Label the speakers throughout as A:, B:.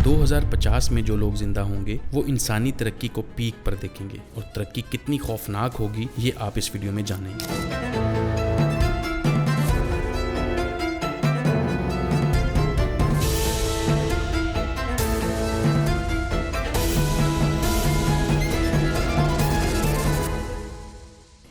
A: 2050 में जो लोग जिंदा होंगे वो इंसानी तरक्की को पीक पर देखेंगे, और तरक्की कितनी खौफनाक होगी ये आप इस वीडियो में जानेंगे।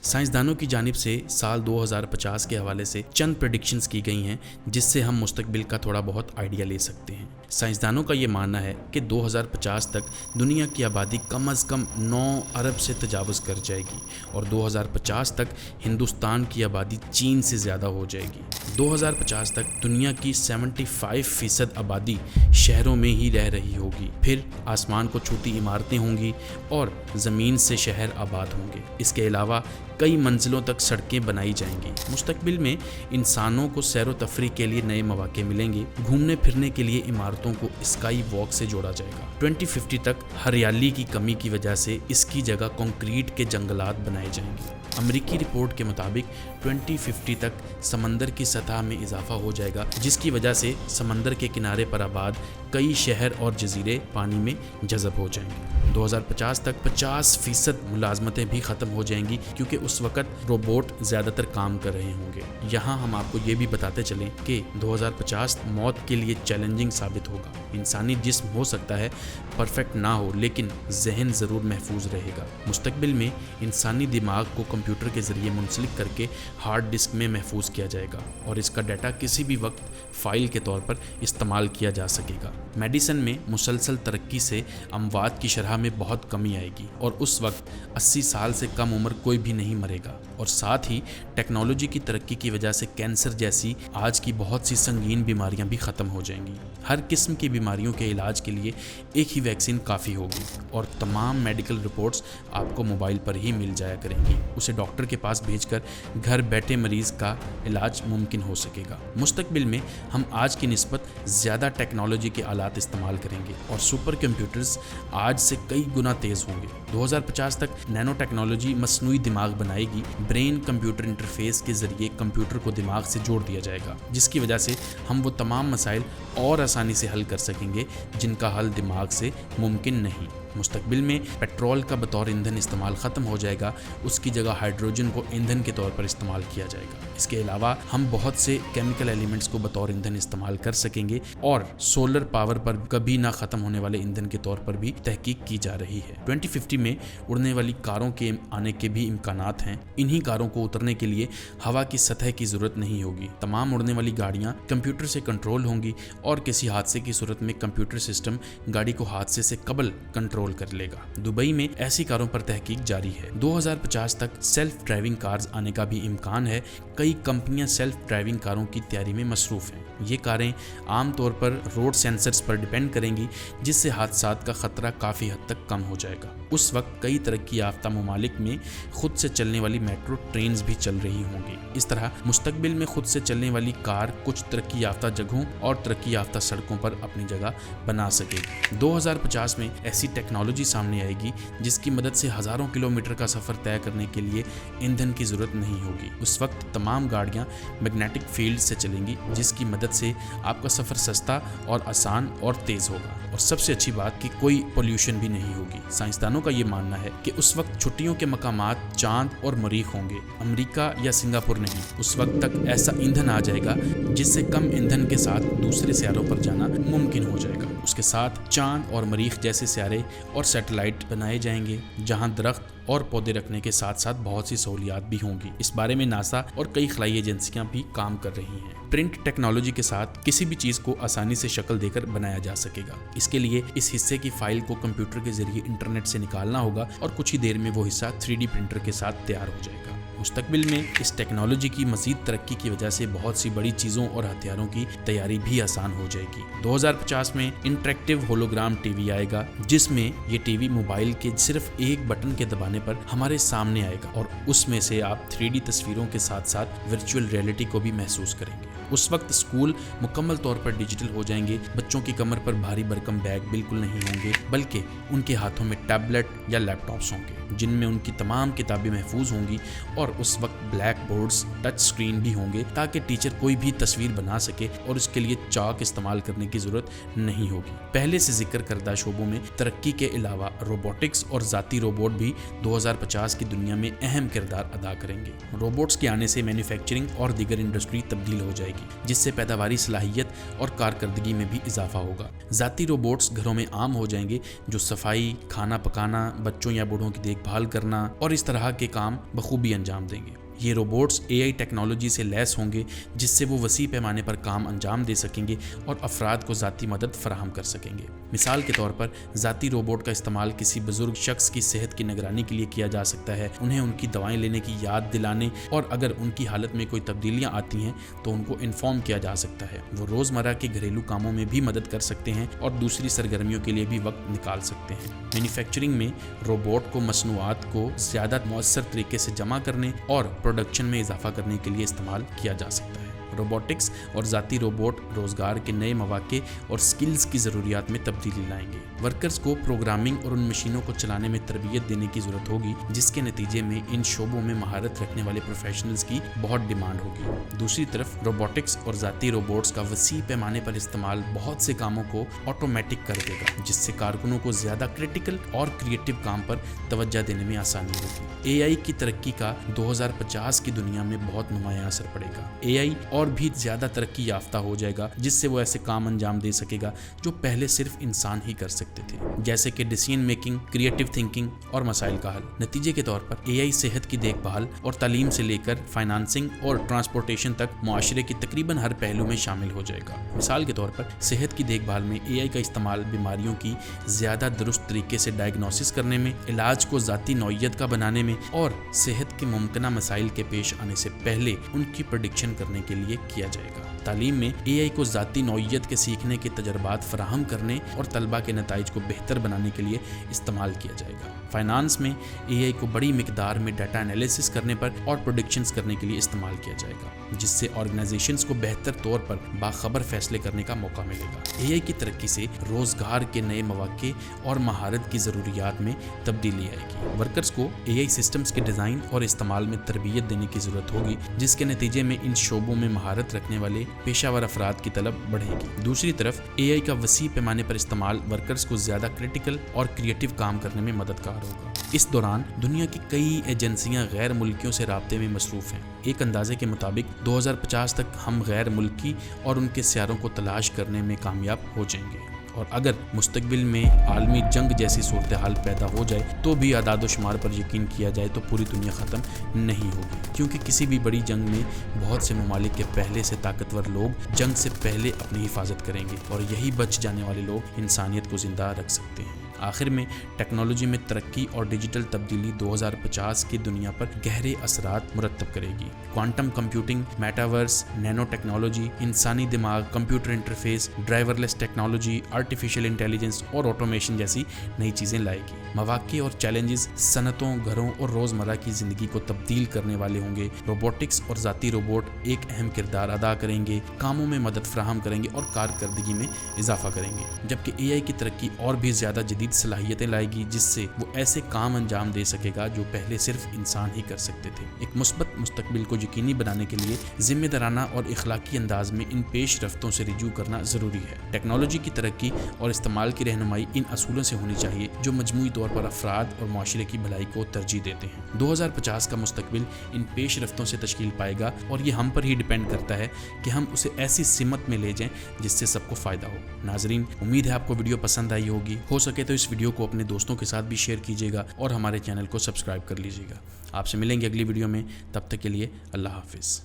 A: साइंसदानों की जानिब से साल 2050 के हवाले से चंद प्रेडिक्शंस की गई हैं, जिससे हम मुस्तकबिल का थोड़ा बहुत आइडिया ले सकते हैं। साइंसदानों का ये मानना है कि 2050 तक दुनिया की आबादी कम अज़ कम 9 अरब से तजावुज़ कर जाएगी, और 2050 तक हिंदुस्तान की आबादी चीन से ज़्यादा हो जाएगी। 2050 तक दुनिया की 75% आबादी शहरों में ही रह रही होगी। फिर आसमान को छूती इमारतें होंगी और ज़मीन से शहर आबाद होंगे। इसके अलावा कई मंजिलों तक सड़कें बनाई जाएंगी। मुस्तकबिल में इंसानों को सैर व तफरीह के लिए नए मौके मिलेंगे। घूमने फिरने के लिए इमारतों को स्काई वॉक से जोड़ा जाएगा। 2050 तक हरियाली की कमी की वजह से इसकी जगह कंक्रीट के जंगलात बनाए जाएंगे। अमेरिकी रिपोर्ट के मुताबिक 2050 तक समंदर की सतह में इजाफा हो जाएगा, जिसकी वजह से समंदर के किनारे पर आबाद कई शहर और जजीरे पानी में जज़ब हो जाएंगे। 2050 तक 50% मुलाजमतें भी ख़त्म हो जाएंगी, क्योंकि उस वक़्त रोबोट ज़्यादातर काम कर रहे होंगे। यहाँ हम आपको ये भी बताते चलें कि 2050 मौत के लिए चैलेंजिंग साबित होगा। इंसानी जिस्म हो सकता है परफेक्ट ना हो, लेकिन जहन ज़रूर महफूज रहेगा। मुस्तकबिल में इंसानी दिमाग को कंप्यूटर के ज़रिए मुंसलिक करके हार्ड डिस्क में महफूज किया जाएगा, और इसका डाटा किसी भी वक्त फ़ाइल के तौर पर इस्तेमाल किया जा सकेगा। मेडिसिन में मुसलसल तरक्की से अमवात की शरह में बहुत कमी आएगी, और उस वक्त 80 साल से कम उम्र कोई भी नहीं मरेगा। और साथ ही टेक्नोलॉजी की तरक्की की वजह से कैंसर जैसी आज की बहुत सी संगीन बीमारियां भी ख़त्म हो जाएंगी। हर किस्म की बीमारियों के इलाज के लिए एक ही वैक्सीन काफ़ी होगी, और तमाम मेडिकल रिपोर्ट्स आपको मोबाइल पर ही मिल जाया करेंगी। उसे डॉक्टर के पास भेजकर घर बैठे मरीज़ का इलाज मुमकिन हो सकेगा। मुस्तकबिल में हम आज की निस्बत ज़्यादा टेक्नोलॉजी के आलात इस्तेमाल करेंगे, और सुपर कंप्यूटर्स आज से कई गुना तेज़ होंगे। 2050 तक नैनो टेक्नोलॉजी मसनूई दिमाग बनाएगी। ब्रेन कंप्यूटर इंटरफेस के ज़रिए कंप्यूटर को दिमाग से जोड़ दिया जाएगा, जिसकी वजह से हम वो तमाम मसाइल और आसानी से हल कर सकेंगे जिनका हल दिमाग से मुमकिन नहीं। मुस्तकबिल में पेट्रोल का बतौर ईंधन इस्तेमाल ख़त्म हो जाएगा, उसकी जगह हाइड्रोजन को ईंधन के तौर पर इस्तेमाल किया जाएगा। इसके अलावा हम बहुत से केमिकल एलिमेंट्स को बतौर ईंधन इस्तेमाल कर सकेंगे, और सोलर पावर पर कभी ना ख़त्म होने वाले ईंधन के तौर पर भी तहकीक की जा रही है। 2050 में उड़ने वाली कारों के आने के भी इम्कानात हैं। इन्हीं कारों को उतरने के लिए हवा की सतह की ज़रूरत नहीं होगी। तमाम उड़ने वाली गाड़ियाँ कंप्यूटर से कंट्रोल होंगी, और किसी हादसे की सूरत में कंप्यूटर सिस्टम गाड़ी को हादसे से कबल कंट्रोल कर लेगा। दुबई में ऐसी कारों पर तहकीक जारी है। 2050 तक सेल्फ ड्राइविंग कार्स आने का भी इम्कान है। कई कंपनियां सेल्फ ड्राइविंग कारों की तैयारी में मसरूफ हैं। ये कारें आमतौर पर रोड सेंसर्स पर डिपेंड करेंगी, जिससे हादसात का खतरा काफ़ी हद तक कम हो जाएगा। उस वक्त कई तरक्की याफ्ता ममालिक में खुद से चलने वाली मेट्रो ट्रेन्स भी चल रही होंगी। इस तरह मुस्तकबिल में खुद से चलने वाली कार कुछ तरक्की याफ्ता जगहों और तरक्की याफ्ता सड़कों पर अपनी जगह बना सकेगी। 2050 में ऐसी टेक्नोलॉजी सामने आएगी जिसकी मदद से हज़ारों किलोमीटर का सफ़र तय करने के लिए ईंधन की ज़रूरत नहीं होगी। उस वक्त तमाम गाड़ियाँ मैग्नेटिक फील्ड से चलेंगी, जिसकी मदद से आपका सफ़र सस्ता और आसान और तेज़ होगा। और सबसे अच्छी बात कि कोई पोल्यूशन भी नहीं होगी। साइंसदानों का ये मानना है कि उस वक्त छुट्टियों के मकामात चांद और मरीख होंगे, अमेरिका या सिंगापुर नहीं। उस वक्त तक ऐसा ईंधन आ जाएगा जिससे कम ईंधन के साथ दूसरे सियारों पर जाना मुमकिन हो जाएगा। उसके साथ चांद और मरीख जैसे सियारे और सैटेलाइट बनाए जाएंगे, जहां दरख्त और पौधे रखने के साथ साथ बहुत सी सहूलियात भी होंगी। इस बारे में नासा और कई खलाई एजेंसियां भी काम कर रही हैं। प्रिंट टेक्नोलॉजी के साथ किसी भी चीज़ को आसानी से शक्ल देकर बनाया जा सकेगा। इसके लिए इस हिस्से की फाइल को कंप्यूटर के जरिए इंटरनेट से निकालना होगा, और कुछ ही देर में वो हिस्सा 3D प्रिंटर के साथ तैयार हो जाएगा। मुस्तकबिल में इस टेक्नोलॉजी की मज़ीद तरक्की की वजह से बहुत सी बड़ी चीज़ों और हथियारों की तैयारी भी आसान हो जाएगी। 2050 में इंटरेक्टिव होलोग्राम टीवी आएगा, जिसमें ये टीवी मोबाइल के सिर्फ एक बटन के दबाने पर हमारे सामने आएगा, और उसमें से आप 3D तस्वीरों के साथ साथ वर्चुअल रियलिटी को भी महसूस करेंगे। उस वक्त स्कूल मुकम्मल तौर पर डिजिटल हो जाएंगे। बच्चों की कमर पर भारी भरकम बैग बिल्कुल नहीं होंगे, बल्कि उनके हाथों में टैबलेट या लैपटॉप्स होंगे, जिनमें उनकी तमाम किताबें महफूज होंगी, और और उस वक्त ब्लैक बोर्ड्स, टच स्क्रीन भी होंगे ताकि टीचर कोई भी तस्वीर बना सके और उसके लिए चाक इस्तेमाल करने की जरूरत नहीं होगी। पहले से जिक्र करदा शोबों में तरक्की के अलावा रोबोटिक्स और ज़ाती रोबोट भी 2050 की दुनिया में अहम किरदार अदा करेंगे। रोबोट्स के आने से मैन्युफैक्चरिंग और दीगर इंडस्ट्री तब्दील हो जाएगी, जिससे पैदावारी सलाहियत और कारकर्दगी में भी इजाफा होगा। ज़ाती रोबोट्स घरों में आम हो जाएंगे, जो सफाई, खाना पकाना, बच्चों या बूढ़ों की देखभाल करना और इस तरह के काम बखूबी अंजाम देंगे। ये रोबोट्स AI टेक्नोलॉजी से लैस होंगे, जिससे वो वसी पैमाने पर काम अंजाम दे सकेंगे और अफराद को ज़ाती मदद फराहम कर सकेंगे। मिसाल के तौर पर ज़ाती रोबोट का इस्तेमाल किसी बुजुर्ग शख्स की सेहत की निगरानी के लिए किया जा सकता है, उन्हें उनकी दवाएं लेने की याद दिलाने और अगर उनकी हालत में कोई तब्दीलियां आती हैं तो उनको इन्फॉर्म किया जा सकता है। वो रोज़मर्रा के घरेलू कामों में भी मदद कर सकते हैं और दूसरी सरगर्मियों के लिए भी वक्त निकाल सकते हैं। मैन्युफैक्चरिंग में रोबोट को मसनूआत को ज़्यादा मौसर तरीके से जमा करने और प्रोडक्शन में इजाफा करने के लिए इस्तेमाल किया जा सकता है। रोबोटिक्स और ज़ाती रोबोट रोज़गार के नए मौके और स्किल्स की ज़रूरियात में तब्दीली लाएंगे। वर्कर्स को प्रोग्रामिंग और उन मशीनों को चलाने में तरबियत देने की ज़रूरत होगी, जिसके नतीजे में इन शोबों में महारत रखने वाले प्रोफेशनल्स की बहुत डिमांड होगी। दूसरी तरफ रोबोटिक्स और ज़ाती रोबोट्स का वसी पैमाने पर इस्तेमाल बहुत से कामों को ऑटोमेटिक कर देगा, जिससे कारकुनों को ज़्यादा क्रिटिकल और क्रिएटिव काम पर तवज्जो देने में आसानी होगी। AI की तरक्की का 2050 की दुनिया में बहुत नुमायां असर पड़ेगा। AI और भी ज़्यादा तरक्की याफ्ता हो जाएगा, जिससे वो ऐसे काम अंजाम दे सकेगा जो पहले सिर्फ इंसान ही कर सकते थे, जैसे कि डिसीजन मेकिंग, क्रिएटिव थिंकिंग और मसाइल का हल। नतीजे के तौर पर AI सेहत की देखभाल और तालीम से लेकर फाइनेंसिंग और ट्रांसपोर्टेशन तक मुआशरे की तकरीबन हर पहलू में शामिल हो जाएगा। मिसाल के तौर पर सेहत की देखभाल में AI का इस्तेमाल बीमारियों की ज़्यादा दुरुस्त तरीके से डायग्नोसिस करने में, इलाज को ज़ाती नौइयत का बनाने में और सेहत के मुमकिना मसाइल के पेश आने से पहले उनकी प्रेडिक्शन करने के लिए किया जाएगा। तालीम में AI को ज़ाती नौइयत के सीखने के तजर्बात फराहम करने और तलबा के नताइज को बेहतर बनाने के लिए इस्तेमाल किया जाएगा। फाइनेंस में AI को बड़ी मिकदार में डाटा एनालिसिस करने पर और प्रेडिक्शंस करने के लिए इस्तेमाल किया जाएगा, जिससे ऑर्गेनाइजेशंस को बेहतर तौर पर बाखबर फैसले करने का मौका मिलेगा। AI की तरक्की से रोज़गार के नए मौके और महारत की ज़रूरियात में तब्दीली आएगी। वर्कर्स को AI सिस्टम्स के डिज़ाइन और इस्तेमाल में तरबियत देने की ज़रूरत होगी, जिसके नतीजे में इन शोबों में महारत रखने वाले पेशावर अफराद की तलब बढ़ेगी। दूसरी तरफ AI का वसी पैमाने पर इस्तेमाल वर्कर्स को ज़्यादा क्रिटिकल और क्रिएटिव काम करने में मददगार होगा। इस दौरान दुनिया की कई एजेंसियां गैर मुल्कियों से राब्ते में मसरूफ़ हैं। एक अंदाजे के मुताबिक 2050 तक हम गैर मुल्की और उनके सियारों को तलाश करने में कामयाब हो जाएंगे, और अगर मुस्तकबिल में आलमी जंग जैसी सूरत हाल पैदा हो जाए तो भी आदाद व शुमार पर यकीन किया जाए तो पूरी दुनिया ख़त्म नहीं होगी, क्योंकि किसी भी बड़ी जंग में बहुत से ममालिक के पहले से ताकतवर लोग जंग से पहले अपनी हिफाजत करेंगे और यही बच जाने वाले लोग इंसानियत को ज़िंदा रख सकते हैं। आखिर में टेक्नोलॉजी में तरक्की और डिजिटल तब्दीली 2050 की दुनिया पर गहरे असरात मुरतब करेगी। Quantum computing, metaverse, nano technology, इंसानी दिमाग, computer interface, driverless technology, artificial intelligence और ऑटोमेशन जैसी नई चीज़ें लाएगी। मौके और चैलेंजेस सनतों, घरों और रोज़मर्रा की ज़िंदगी को तब्दील करने वाले होंगे। रोबोटिक्स और ज़ाती रोबोट एक अहम किरदार अदा करेंगे, कामों में मदद फराहम करेंगे और कारकर्दगी में इजाफा करेंगे, जबकि AI की तरक्की और भी ज़्यादा जदीद सलाहियतें लाएगी, जिससे वो ऐसे काम अंजाम दे सकेगा जो पहले सिर्फ इंसान ही कर सकते थे। एक मुस्बत मुस्तकबिल को यकीनी बनाने के लिए जिम्मेदाराना और इखलाकी अंदाज में इन पेश रफ्तों से रिजू करना ज़रूरी है। टेक्नोलॉजी की तरक्की और इस्तेमाल की रहनुमाई इन असूलों से होनी चाहिए जो मजमूई तौर पर अफराद और माशरे की भलाई को तरजीह देते हैं। 2050 का मुस्तकबिल इन पेश रफ्तों से तश्कील पाएगा और ये हम पर ही डिपेंड करता है कि हम उसे ऐसी सिमत में ले जाएं जिससे सबको फ़ायदा हो। नाजरीन, उम्मीद है आपको वीडियो पसंद आई होगी। हो सके तो इस वीडियो को अपने दोस्तों के साथ भी शेयर कीजिएगा और हमारे चैनल को सब्सक्राइब कर लीजिएगा। आपसे मिलेंगे अगली वीडियो में, तब तक के लिए अल्लाह हाफिज़।